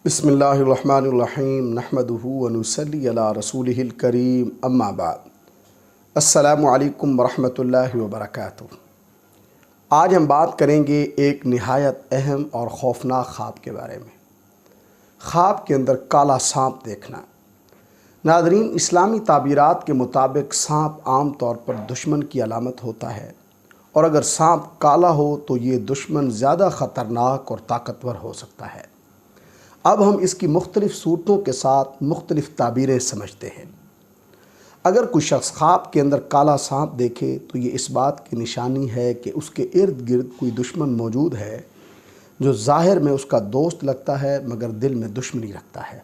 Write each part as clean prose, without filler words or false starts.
بسم اللہ الرحمن الرحیم نحمدہ ونصلی علی رسولہ الکریم اما بعد السلام علیکم ورحمۃ اللہ وبرکاتہ۔ آج ہم بات کریں گے ایک نہایت اہم اور خوفناک خواب کے بارے میں۔ خواب کے اندر کالا سانپ دیکھنا۔ ناظرین، اسلامی تعبیرات کے مطابق سانپ عام طور پر دشمن کی علامت ہوتا ہے، اور اگر سانپ کالا ہو تو یہ دشمن زیادہ خطرناک اور طاقتور ہو سکتا ہے۔ اب ہم اس کی مختلف صورتوں کے ساتھ مختلف تعبیریں سمجھتے ہیں۔ اگر کوئی شخص خواب کے اندر کالا سانپ دیکھے تو یہ اس بات کی نشانی ہے کہ اس کے ارد گرد کوئی دشمن موجود ہے جو ظاہر میں اس کا دوست لگتا ہے مگر دل میں دشمنی رکھتا ہے۔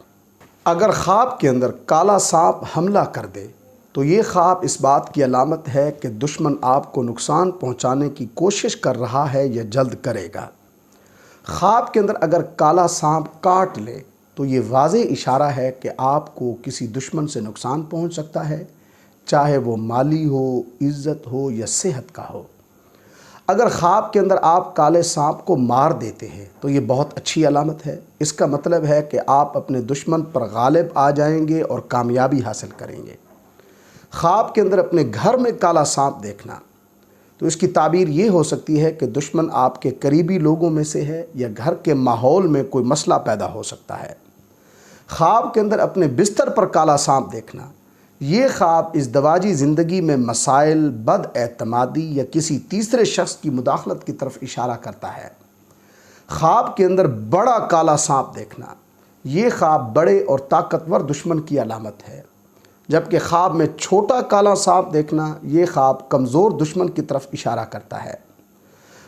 اگر خواب کے اندر کالا سانپ حملہ کر دے تو یہ خواب اس بات کی علامت ہے کہ دشمن آپ کو نقصان پہنچانے کی کوشش کر رہا ہے یا جلد کرے گا۔ خواب کے اندر اگر کالا سانپ کاٹ لے تو یہ واضح اشارہ ہے کہ آپ کو کسی دشمن سے نقصان پہنچ سکتا ہے، چاہے وہ مالی ہو، عزت ہو یا صحت کا ہو۔ اگر خواب کے اندر آپ کالے سانپ کو مار دیتے ہیں تو یہ بہت اچھی علامت ہے۔ اس کا مطلب ہے کہ آپ اپنے دشمن پر غالب آ جائیں گے اور کامیابی حاصل کریں گے۔ خواب کے اندر اپنے گھر میں کالا سانپ دیکھنا تو اس کی تعبیر یہ ہو سکتی ہے کہ دشمن آپ کے قریبی لوگوں میں سے ہے یا گھر کے ماحول میں کوئی مسئلہ پیدا ہو سکتا ہے۔ خواب کے اندر اپنے بستر پر کالا سانپ دیکھنا، یہ خواب اس دواجی زندگی میں مسائل، بد اعتمادی یا کسی تیسرے شخص کی مداخلت کی طرف اشارہ کرتا ہے۔ خواب کے اندر بڑا کالا سانپ دیکھنا، یہ خواب بڑے اور طاقتور دشمن کی علامت ہے، جبکہ خواب میں چھوٹا کالا سانپ دیکھنا یہ خواب کمزور دشمن کی طرف اشارہ کرتا ہے۔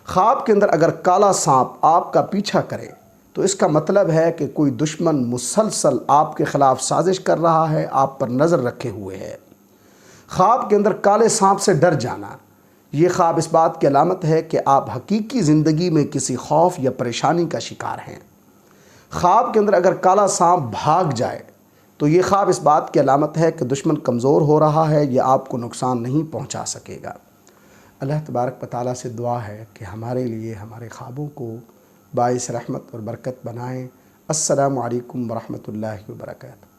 خواب کے اندر اگر کالا سانپ آپ کا پیچھا کرے تو اس کا مطلب ہے کہ کوئی دشمن مسلسل آپ کے خلاف سازش کر رہا ہے، آپ پر نظر رکھے ہوئے ہے۔ خواب کے اندر کالے سانپ سے ڈر جانا، یہ خواب اس بات کی علامت ہے کہ آپ حقیقی زندگی میں کسی خوف یا پریشانی کا شکار ہیں۔ خواب کے اندر اگر کالا سانپ بھاگ جائے تو یہ خواب اس بات کی علامت ہے کہ دشمن کمزور ہو رہا ہے، یہ آپ کو نقصان نہیں پہنچا سکے گا۔ اللہ تبارک و تعالیٰ سے دعا ہے کہ ہمارے لیے ہمارے خوابوں کو باعث رحمت اور برکت بنائیں۔ السلام علیکم ورحمۃ اللہ وبرکاتہ۔